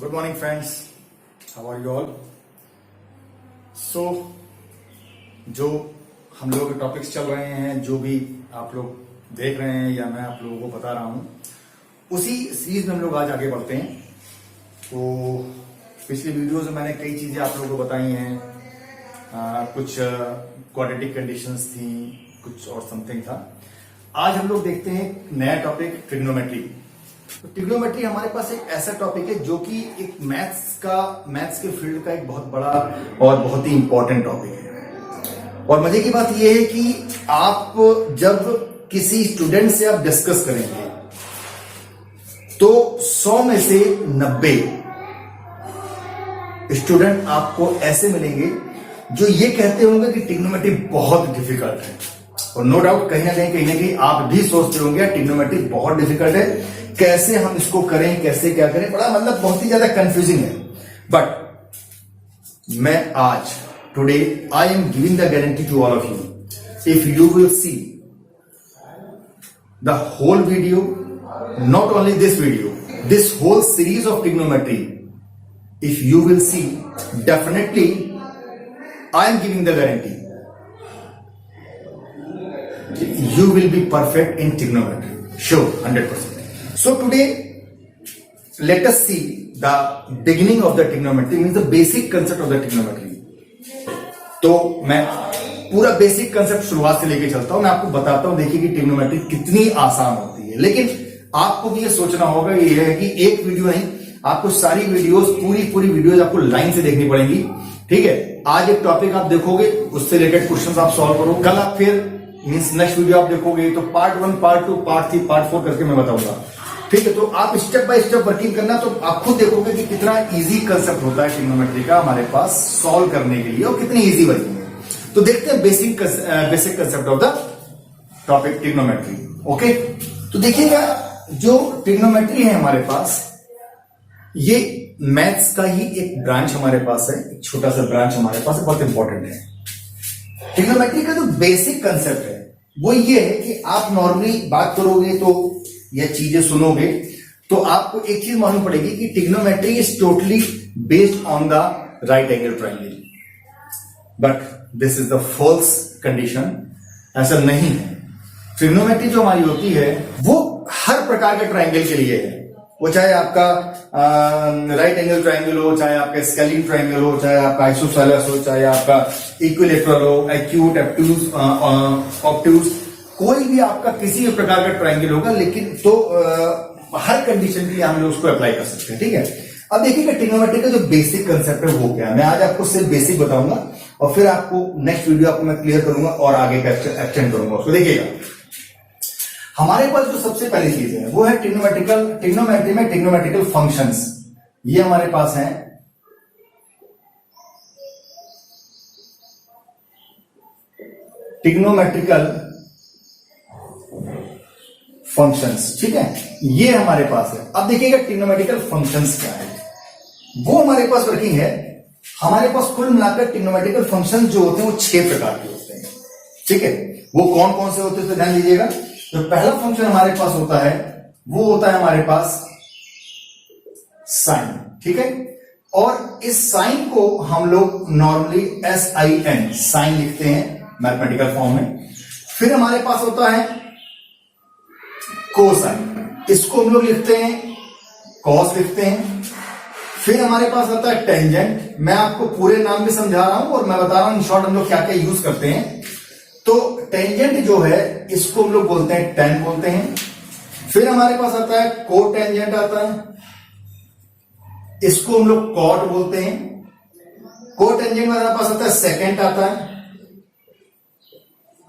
Good morning friends, how are you all. So जो हम लोगों के टॉपिक्स चल रहे हैं, जो भी आप लोग देख रहे हैं या मैं आप लोगों को बता रहा हूं, उसी सीरीज में हम लोग आज आगे बढ़ते हैं। तो पिछली वीडियोज में मैंने कई चीजें आप लोगों को बताई हैं। कुछ क्वाड्रेटिक कंडीशंस थी, कुछ और समथिंग था। आज हम लोग देखते हैं नया टॉपिक, ट्रिग्नोमेट्री। तो ट्रिग्नोमेट्री हमारे पास एक ऐसा टॉपिक है जो कि एक मैथ्स के फील्ड का एक बहुत बड़ा और बहुत ही इंपॉर्टेंट टॉपिक है। और मजे की बात यह है कि आप जब किसी स्टूडेंट से आप डिस्कस करेंगे तो 100 में से 90 स्टूडेंट आपको ऐसे मिलेंगे जो ये कहते होंगे कि ट्रिग्नोमेट्री बहुत डिफिकल्ट है। और नो डाउट कहीं ना कहीं आप भी सोचते होंगे ट्रिग्नोमेट्री बहुत डिफिकल्ट है, कैसे हम इसको करें, कैसे क्या करें, बड़ा मतलब बहुत ही ज्यादा कंफ्यूजिंग है। बट मैं आज today I am giving the guarantee to all of you, if you will see the whole video, not only this video, this whole series of trigonometry, if you will see, definitely I am giving the guarantee you will be perfect in trigonometry, sure, 100%. So today let us see the beginning of the trigonometry, means the basic concept of the trigonometry. तो मैं पूरा basic concept शुरुआत से लेके चलता हूं, मैं आपको बताता हूं। देखिए कि ट्रिग्नोमेट्री कितनी आसान होती है, लेकिन आपको भी ये सोचना होगा, ये है कि एक वीडियो नहीं, आपको सारी वीडियोस, पूरी वीडियोस आपको लाइन से देखनी पड़ेंगी। ठीक है, आज एक टॉपिक आप देखोगे, उससे रिलेटेड क्वेश्चंस आप सॉल्व करो। कल आप फिर मींस नेक्स्ट वीडियो आप देखोगे तो पार्ट 1, पार्ट 2, पार्ट 3, पार्ट 4 करके मैं बताऊंगा। ठीक है, तो आप स्टेप बाय स्टेप वर्किंग करना, तो आप खुद देखोगे कि कितना इजी कंसेप्ट होता है ट्रिग्नोमेट्री का हमारे पास सॉल्व करने के लिए, और कितनी इजी वर्किंग है। तो देखते हैं basic concept of the topic trigonometry. Okay, तो देखिएगा जो ट्रिग्नोमेट्री है हमारे पास, ये मैथ्स का ही एक ब्रांच हमारे पास है, एक छोटा सा ब्रांच हमारे पास है, बहुत इंपॉर्टेंट है। ट्रिग्नोमेट्री का जो बेसिक कंसेप्ट है वो ये है कि आप नॉर्मली बात करोगे तो या चीजें सुनोगे तो आपको एक चीज मालूम पड़ेगी कि trigonometry is totally based on the right angle triangle, but this is the false condition. ऐसा नहीं है। ट्रिग्नोमेट्री जो हमारी होती है वो हर प्रकार के ट्रायंगल के लिए है, वो चाहे आपका राइट एंगल ट्रायंगल हो, चाहे आपका स्केलिन ट्रायंगल हो, चाहे आपका आइसोसेलेस हो, चाहे आपका इक्विलेटरल हो, एक्यूट, ऑब्ट्यूज, कोई भी आपका किसी भी प्रकार का ट्रायंगल होगा, लेकिन तो हर कंडीशन के लिए हम लोग उसको अप्लाई कर सकते हैं। ठीक है, अब देखिएगा ट्रिग्नोमेट्री का जो बेसिक कंसेप्ट है वो क्या है। मैं आज आपको सिर्फ बेसिक बताऊंगा और फिर आपको नेक्स्ट वीडियो आपको मैं क्लियर करूंगा और आगे का एक्सटेंड करूंगा उसको। देखिएगा हमारे पास जो सबसे पहली चीज है वो है ट्रिग्नोमेट्री में ट्रिग्नोमेट्रिकल फंक्शंस। ये हमारे पास है ट्रिग्नोमेट्रिकल फंक्शंस। ठीक है, ये हमारे पास है। अब देखिएगा ट्रिग्नोमेट्रिकल फंक्शंस क्या है, वो हमारे पास वर्किंग है। हमारे पास कुल मिलाकर ट्रिग्नोमेट्रिकल फंक्शन जो होते हैं वो 6 प्रकार के होते हैं। ठीक है, वो कौन कौन से होते हैं तो ध्यान दीजिएगा। तो पहला फंक्शन हमारे पास होता है वो होता है हमारे पास साइन। ठीक है, और इस साइन को हम लोग नॉर्मली SIN साइन लिखते हैं मैथमेटिकल फॉर्म में। फिर हमारे पास होता है कोसाइन, इसको हम लोग लिखते हैं कॉस लिखते हैं। फिर हमारे पास आता है टेंजेंट, मैं आपको पूरे नाम भी समझा रहा हूं और मैं बता रहा हूं इन शॉर्ट हम लोग क्या क्या यूज करते हैं। तो टेंजेंट जो है इसको हम लोग बोलते हैं टेन बोलते हैं। फिर हमारे पास आता है को टेंजेंट आता है, इसको हम लोग कॉट बोलते हैं। को टेंजेंट में हमारे पास आता है सेकेंड आता है,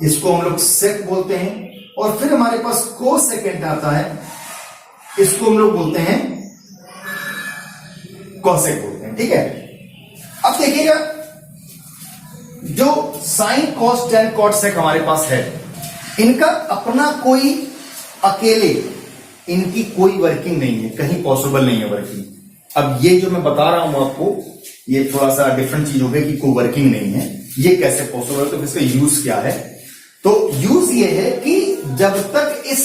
इसको हम लोग सेक बोलते हैं। और फिर हमारे पास को सेकेंड आता है, इसको हम लोग बोलते हैं कॉसेक बोलते हैं। ठीक है, अब देखिएगा जो sine cos tan cot sec हमारे पास है, इनका अपना कोई अकेले इनकी कोई वर्किंग नहीं है, कहीं पॉसिबल नहीं है वर्किंग। अब ये जो मैं बता रहा हूं आपको, ये थोड़ा सा डिफरेंट चीज हो गई कि कोई वर्किंग नहीं है, ये कैसे पॉसिबल है, तो इसका यूज क्या है। तो यूज ये है कि जब तक इस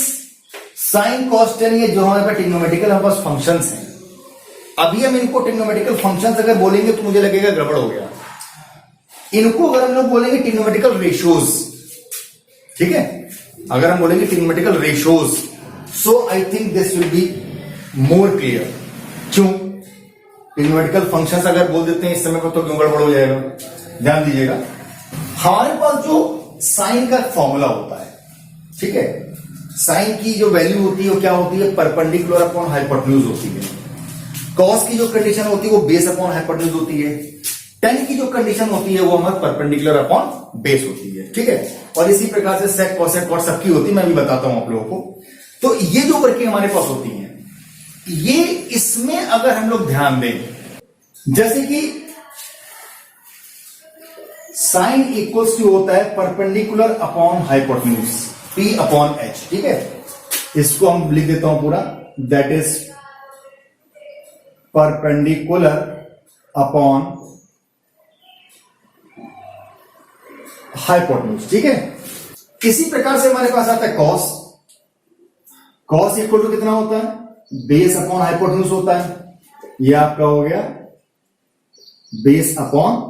साइन कॉस टेन, ये जो हमारे पास ट्रिग्नोमेट्रिकल हमारे पास फंक्शंस हैं, अभी हम इनको ट्रिग्नोमेट्रिकल फंक्शंस अगर बोलेंगे तो मुझे लगेगा गड़बड़ हो गया। इनको अगर हम लोग बोलेंगे ट्रिग्नोमेट्रिकल रेशियोज, ठीक है, अगर हम बोलेंगे trigonometrical ratios, so I think this will be more clear. क्यों? ट्रिग्नोमेट्रिकल फंक्शंस अगर बोल देते हैं इस समय पर तो क्यों गड़बड़ हो जाएगा। ध्यान दीजिएगा, हमारे पास जो साइन का फॉर्मूला होता है, ठीक है, साइन की जो वैल्यू होती है वो क्या होती है, परपेंडिकुलर अपॉन हाइपोटेन्यूज होती है। कॉस की जो कंडीशन होती है वो बेस अपॉन हाइपोटेन्यूज होती है। टेन की जो कंडीशन होती है वो हमारे परपेंडिकुलर अपॉन बेस होती है, ठीक है। और इसी प्रकार से सेक कॉसेक कॉट सबकी होती है, मैं भी बताता हूं आप लोगों को। तो ये जो वर्किंग हमारे पास होती है, ये इसमें अगर हम लोग ध्यान दें, जैसे कि साइन इक्वल्स टू होता है perpendicular upon hypotenuse, P upon H, ठीक है। इसको हम लिख देता हूं पूरा, that is perpendicular upon hypotenuse, ठीक है। इसी प्रकार से हमारे पास आता है कॉस। कॉस इक्वल टू कितना होता है, बेस अपॉन हाइपोटेन्यूज होता है। ये आपका हो गया बेस अपॉन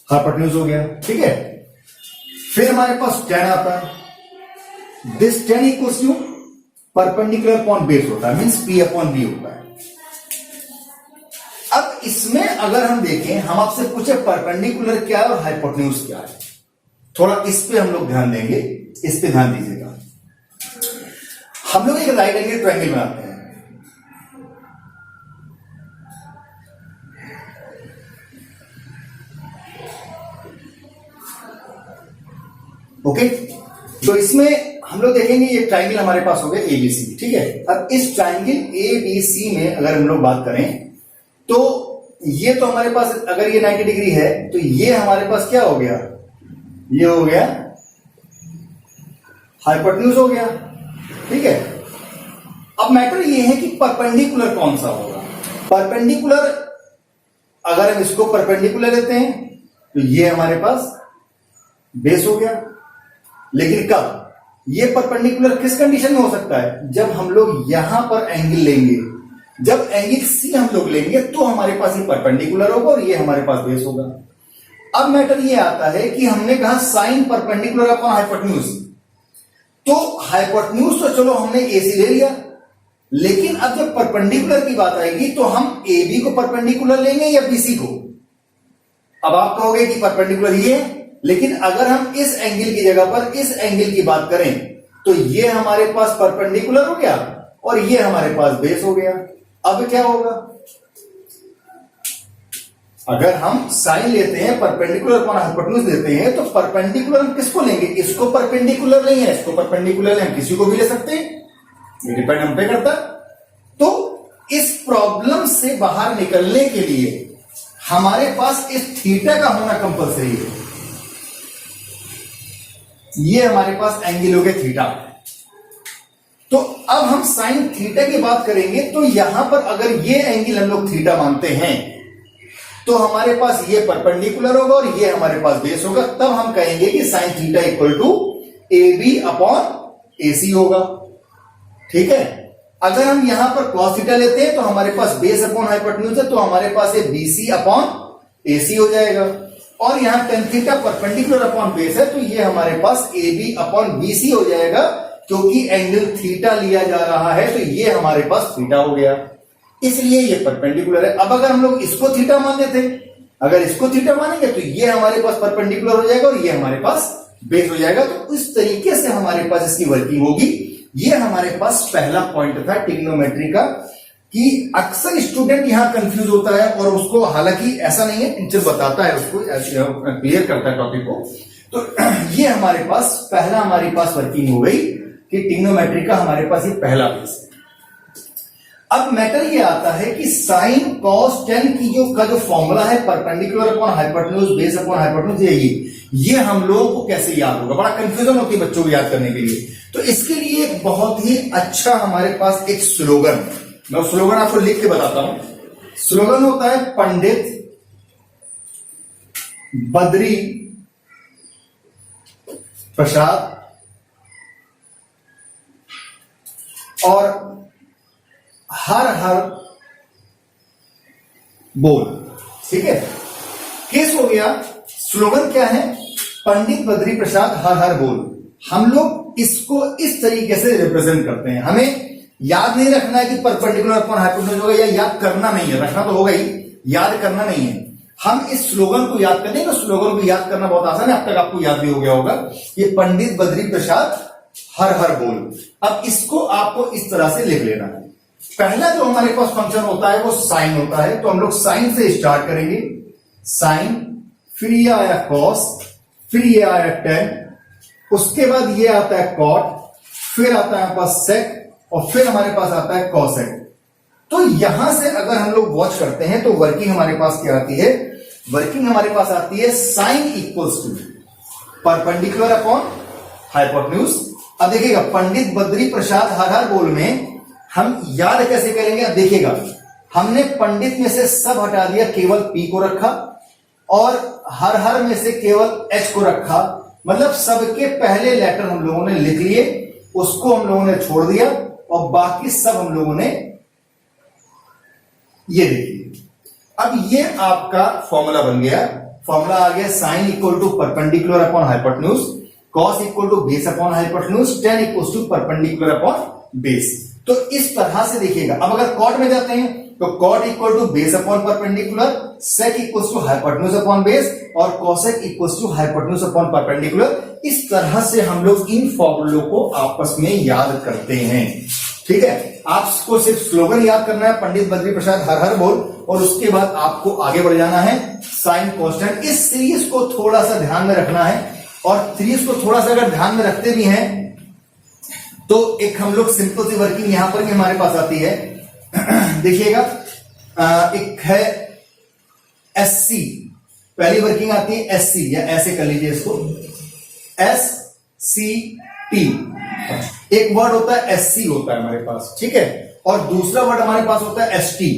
हाइपोटेन्यूज हो गया, ठीक है। फिर हमारे पास टेन आता है, this tan equals to perpendicular upon base होता है, मींस पी अपॉन बी होता है। अब इसमें अगर हम देखें, हम आपसे पूछे परपेंडिकुलर क्या है और हाइपोटेन्यूज क्या है, थोड़ा इस पे हम लोग ध्यान देंगे, इस पे ध्यान दीजिएगा। हम लोग एक राइट एंगल ट्रायंगल बनाते हैं, ओके। तो इसमें हम लोग देखेंगे ये ट्रायंगल हमारे पास हो गया एबीसी, ठीक है। अब इस ट्रायंगल एबीसी में अगर हम लोग बात करें तो ये तो हमारे पास, अगर ये 90 डिग्री है तो ये हमारे पास क्या हो गया, ये हो गया हाइपोटेन्यूज हो गया, ठीक है। अब मैटर ये है कि परपेंडिकुलर कौन सा होगा। परपेंडिकुलर अगर हम इसको परपेंडिकुलर लेते हैं तो ये हमारे पास बेस हो गया, लेकिन कब, ये परपेंडिकुलर किस कंडीशन में हो सकता है, जब हम लोग यहां पर एंगल लेंगे, जब एंगल सी हम लोग लेंगे तो हमारे पास ये परपेंडिकुलर होगा और ये हमारे पास बेस होगा। अब मैटर ये आता है कि हमने कहा साइन परपेंडिकुलर अपॉन हाइपोटेन्यूज, तो हाइपोटेन्यूज तो चलो हमने एसी ले लिया, लेकिन अब जब परपेंडिकुलर की बात आएगी तो हम ए बी को परपेंडिकुलर लेंगे या बीसी को। अब आप कहोगे कि परपेंडिकुलर ये है, लेकिन अगर हम इस एंगल की जगह पर इस एंगल की बात करें तो ये हमारे पास परपेंडिकुलर हो गया और ये हमारे पास बेस हो गया। अब क्या होगा, अगर हम साइन लेते हैं परपेंडिकुलर अपॉन हाइपोटेन्यूज लेते हैं तो परपेंडिकुलर हम किसको लेंगे, इसको परपेंडिकुलर लेंगे, इसको परपेंडिकुलर लेंगे, किसी को भी ले सकते हैं, ये डिपेंड हम पे करता। तो इस प्रॉब्लम से बाहर निकलने के लिए हमारे पास इस थीटा का होना कंपलसरी है। ये हमारे पास एंगल हो गया थीटा। तो अब हम साइन थीटा की बात करेंगे तो यहां पर अगर ये एंगल हम लोग थीटा मानते हैं तो हमारे पास ये परपेंडिकुलर होगा और ये हमारे पास बेस होगा। तब हम कहेंगे कि sine theta equal to A B upon A C होगा, ठीक है। अगर हम यहां पर cos थीटा लेते हैं तो हमारे पास बेस अपॉन हाइपोटेन्यूज है, तो हमारे पास ये बीसी अपॉन एसी हो जाएगा। और यहां tan theta perpendicular upon base है तो ये हमारे पास ए बी अपॉन बीसी हो जाएगा, क्योंकि एंगल थीटा लिया जा रहा है तो ये हमारे पास थीटा हो गया, इसलिए ये परपेंडिकुलर है। अब अगर हम लोग इसको थीटा मान लेते, अगर इसको थीटा मानेंगे तो ये हमारे पास परपेंडिकुलर हो जाएगा और ये हमारे पास बेस हो जाएगा। तो इस तरीके से हमारे पास इसकी वर्किंग होगी। ये हमारे पास पहला पॉइंट था ट्रिग्नोमेट्री का, कि अक्सर स्टूडेंट यहां कंफ्यूज होता है और उसको, हालांकि ऐसा नहीं है, टीचर बताता है उसको, क्लियर करता है टॉपिक को। तो ये हमारे पास पहला, हमारे पास वर्किंग हो गई कि ट्रिग्नोमेट्री का हमारे पास ये पहला बेस है। अब मैटर ये आता है कि साइन कॉस टेन की जो फॉर्मूला है perpendicular upon hypotenuse base upon hypotenuse, ये हम लोगों को कैसे याद होगा, बड़ा कंफ्यूजन होती है बच्चों को याद करने के लिए। तो इसके लिए एक बहुत ही अच्छा हमारे पास एक स्लोगन, मैं स्लोगन आपको लिख के बताता हूं। स्लोगन होता है पंडित बद्री प्रसाद और हर हर बोल। ठीक है, केस हो गया। स्लोगन क्या है? पंडित बद्री प्रसाद हर हर बोल। हम लोग इसको इस तरीके से रिप्रेजेंट करते हैं। हमें याद नहीं रखना है कि परपेंडिकुलर अपॉन हाइपोटेन्यूज होगा, या याद करना नहीं है, रखना तो होगा ही, याद करना नहीं है। हम इस स्लोगन को याद करते हैं, तो स्लोगन को याद करना बहुत आसान है, अब तक आपको याद भी हो गया होगा। ये पंडित बद्री प्रसाद हर हर बोल। अब इसको आपको इस तरह से लिख लेना है। पहला जो हमारे पास फंक्शन होता है वो साइन होता है, तो हम लोग साइन से स्टार्ट करेंगे। साइन, फिर ये आया कॉस, फिर ये आया टेन, उसके बाद ये आता है कॉट, फिर आता है हमारे पास सेक, और फिर हमारे पास आता है कॉसेक। तो यहां से अगर हम लोग वॉच करते हैं तो वर्किंग हमारे पास क्या आती है? वर्किंग हमारे पास आती है sine equals to perpendicular upon hypotenuse. अब देखिएगा, पंडित बद्री प्रसाद हर हर बोल में हम याद कैसे करेंगे? अब देखिएगा, हमने पंडित में से सब हटा दिया, केवल पी को रखा, और हर हर में से केवल एच को रखा। मतलब सबके पहले लेटर हम लोगों ने लिख लिए, उसको हम लोगों ने छोड़ दिया, और बाकी सब हम लोगों ने ये देखिए। अब ये आपका फॉर्मूला बन गया। फॉर्मूला आ गया sine equal to perpendicular upon hypotenuse, cos equal to base upon hypotenuse, tan equal to perpendicular upon base. तो इस तरह से देखिएगा। अब अगर कॉट में जाते हैं तो cot equal to base upon perpendicular, sec equal to hypotenuse upon base, और cosec equal to hypotenuse upon perpendicular. इस तरह से हम लोग इन फॉर्मूलों को आपस में याद करते हैं। ठीक है, आपको सिर्फ स्लोगन याद करना है, पंडित बद्री प्रसाद हर हर बोल, और उसके बाद आपको आगे बढ़ जाना है साइन कांस्टेंट। इस सीरीज को थोड़ा सा ध्यान में रखना है, और सीरीज को थोड़ा सा अगर ध्यान में रखते भी हैं तो एक हम लोग सिंपल सी वर्किंग यहां पर भी हमारे पास आती है। देखिएगा, एक है एस सी, पहली वर्किंग आती है एस सी, या ऐसे कर लीजिए इसको, एस सी टी। एक वर्ड होता है एस सी होता है हमारे पास, ठीक है, और दूसरा वर्ड हमारे पास होता है एस टी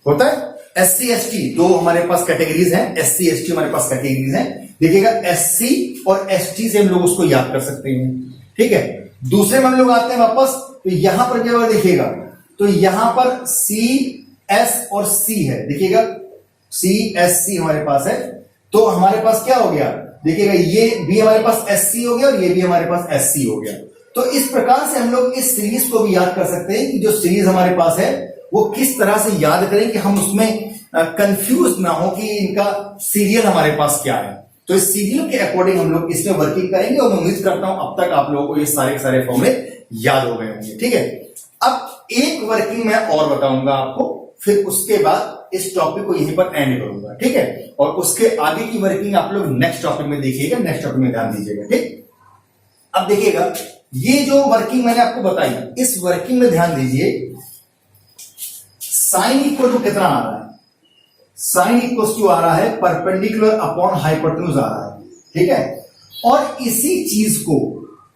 होता है। एस सी एस टी दो हमारे पास कैटेगरीज हैं, एस सी एस टी हमारे पास कैटेगरीज हैं। देखिएगा, एस सी और एस टी से हम लोग उसको याद कर सकते हैं। ठीक है, दूसरे में हम लोग आते हैं वापस, तो यहां पर क्या देखिएगा, तो यहां पर सी एस और सी है। देखिएगा, सी एस सी हमारे पास है, तो हमारे पास क्या हो गया? देखिएगा, ये भी हमारे पास एस सी हो गया, और ये भी हमारे पास एस सी हो गया। तो इस प्रकार से हम लोग इस सीरीज को भी याद कर सकते हैं कि जो सीरीज हमारे पास है वो किस तरह से याद करें कि हम उसमें कंफ्यूज ना हो कि इनका सीरियल हमारे पास क्या है। तो इस सीरियल के अकॉर्डिंग हम लोग इसमें वर्किंग करेंगे, और मैं उम्मीद करता हूं अब तक आप लोगों को ये सारे फॉर्मूले याद हो गए होंगे। ठीक है, अब एक वर्किंग मैं और बताऊंगा आपको, फिर उसके बाद इस टॉपिक को यहीं पर एंड करूंगा। ठीक है, और उसके आगे की वर्किंग आप लोग नेक्स्ट टॉपिक में देखिएगा, नेक्स्ट टॉपिक में ध्यान दीजिएगा। ठीक, अब देखिएगा, ये जो वर्किंग मैंने आपको बताई, इस वर्किंग में ध्यान दीजिए, साइन इक्वल टू कितना आ रहा है? साइन इक्वल टू आ रहा है परपेंडिकुलर अपॉन हाइपोटेन्यूज आ रहा है। ठीक है, और इसी चीज को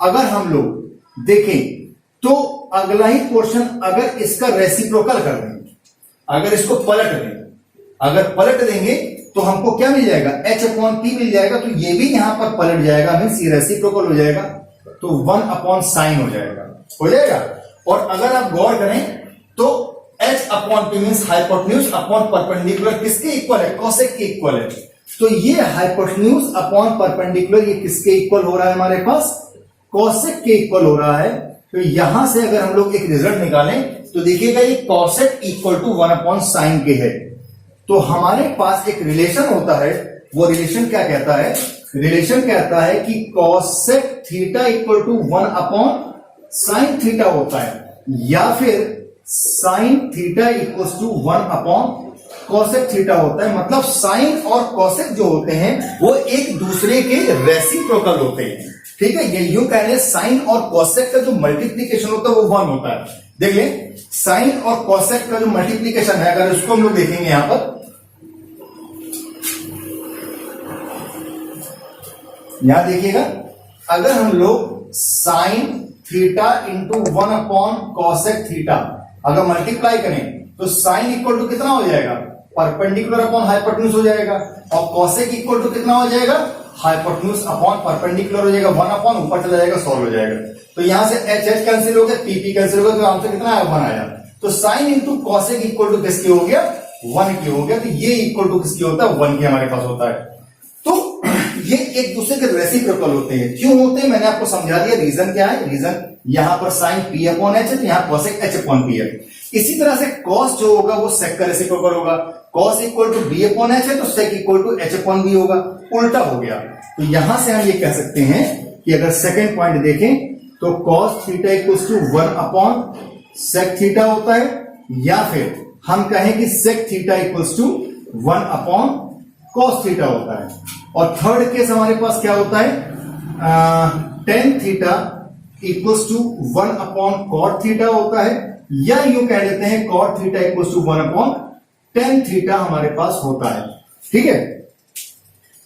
अगर हम लोग देखें तो अगला ही पोर्शन अगर इसका रेसिप्रोकल कर दें, अगर इसको पलट दें, अगर पलट देंगे तो हमको क्या मिल जाएगा? एच अपॉन पी मिल जाएगा। तो ये भी यहां पर पलट जाएगा, मीन्स रेसिप्रोकल हो जाएगा, तो 1 अपॉन साइन हो जाएगा। और अगर आप गौर करें तो H upon P means hypotenuse upon perpendicular किसके इक्वल है? कॉसेक के इक्वल है। तो ये हाइपोटेन्यूज अपॉन परपेंडिकुलर ये किसके इक्वल हो रहा है? हमारे पास कॉसेक के इक्वल हो रहा है। तो यहां से अगर हम लोग एक रिजल्ट निकालें तो देखिएगा, ये cosec equal to 1 upon sine के है। तो हमारे पास एक रिलेशन होता है, वो रिलेशन क्या कहता है? रिलेशन कहता है कि cosec theta equal to 1 upon sine theta होता है, या फिर sine theta equal to 1 upon cosec theta होता है। मतलब साइन और कॉसेक जो होते हैं वो एक दूसरे के रेसिप्रोकल होते हैं। ठीक है, ये यूं कह लें, साइन और कॉसेक का जो मल्टीप्लीकेशन होता है वो 1 होता है। देख लें, साइन और कॉसेक का जो मल्टीप्लीकेशन है, अगर उसको हम लोग देखेंगे यहां पर, यहां देखिएगा, अगर हम लोग sine theta into 1 upon cosec theta अगर मल्टीप्लाई करें तो साइन इक्वल टू कितना हो जाएगा? परपेंडिकुलर अपॉन हाइपोटेन्यूज हो जाएगा, और कॉसेक इक्वल टू कितना हो जाएगा? हाइपोटेन्यूज अपॉन परपेंडिकुलर हो जाएगा, 1 अपॉन ऊपर चला जाएगा, सॉल्व हो जाएगा। तो यहां से एच एच कैंसिल हो गया, पी कैंसिल हो गया, तो आंसर कितना आया, 1 आया। तो sine into cosec equal to किसकी हो गया, 1 की हो गया। तो ये इक्वल टू किसकी होता है, 1 की हमारे पास होता है। तो ये एक दूसरे के रेसिप्रोकल होते हैं। क्यों होते हैं मैंने आपको समझा दिया, रीजन क्या है, रीजन यहां पर साइन पी अपॉन एच है, तो यहां कॉसेक एच अपॉन पी है। इसी तरह से कॉस जो होगा वो सेक का रेसिप्रोकल होगा, cos equal to B upon H है तो sec equal to H upon B होगा, उल्टा हो गया। तो यहां से हम ये कह सकते हैं कि अगर सेकंड पॉइंट देखें तो cos theta equal to 1 upon sec theta होता है, या फिर हम कहें कि sec theta equal to 1 upon cos theta होता है। और थर्ड केस हमारे पास क्या होता है, tan theta equal to 1 upon cot theta होता है, या यूं कह लेते हैं cot theta equal to 1 upon tan theta हमारे पास होता है। ठीक है,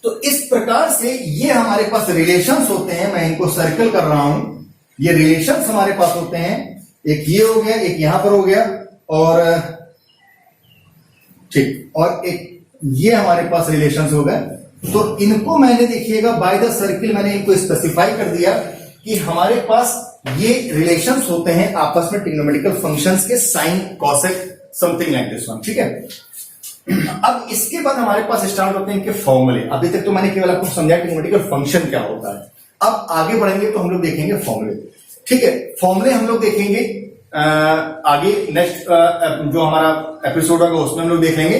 तो इस प्रकार से ये हमारे पास रिलेशंस होते हैं, मैं इनको सर्कल कर रहा हूं, ये रिलेशंस हमारे पास होते हैं। एक ये हो गया, एक यहां पर हो गया, और ठीक, और एक ये हमारे पास रिलेशंस हो गए। तो इनको मैंने देखिएगा बाय द सर्किल मैंने इनको स्पेसिफाई कर दिया कि हमारे पास ये रिलेशंस होते हैं आपस में ट्रिग्नोमेट्रिकल फंक्शंस के, sign cosec something like this one. ठीक है, अब इसके बाद हमारे पास स्टार्ट होते हैं इनके फॉर्मूले। अभी तक तो मैंने केवल आपको समझाया ट्रिग्नोमेट्रिकल फंक्शन क्या होता है, अब आगे बढ़ेंगे तो हम लोग देखेंगे फॉर्मूले। ठीक है, फॉर्मूले हम लोग देखेंगे आगे नेक्स्ट जो हमारा एपिसोड होगा उसमें हम लोग देख लेंगे।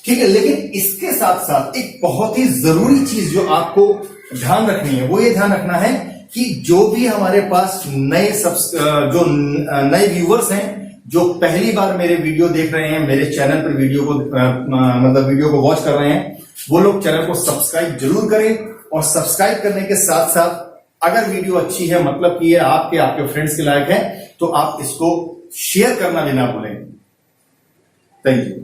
ठीक है, लेकिन इसके साथ साथ एक बहुत ही जरूरी चीज जो आपको ध्यान रखनी है वो ये ध्यान रखना है कि जो भी हमारे पास नए व्यूअर्स हैं, जो पहली बार मेरे वीडियो देख रहे हैं, मेरे चैनल पर वीडियो को मतलब वीडियो को वॉच कर रहे हैं, वो लोग चैनल को सब्सक्राइब जरूर करें। और सब्सक्राइब करने के साथ साथ अगर वीडियो अच्छी है, मतलब कि ये आपके फ्रेंड्स के लायक है, तो आप इसको शेयर करना भी ना भूलें। Thank you.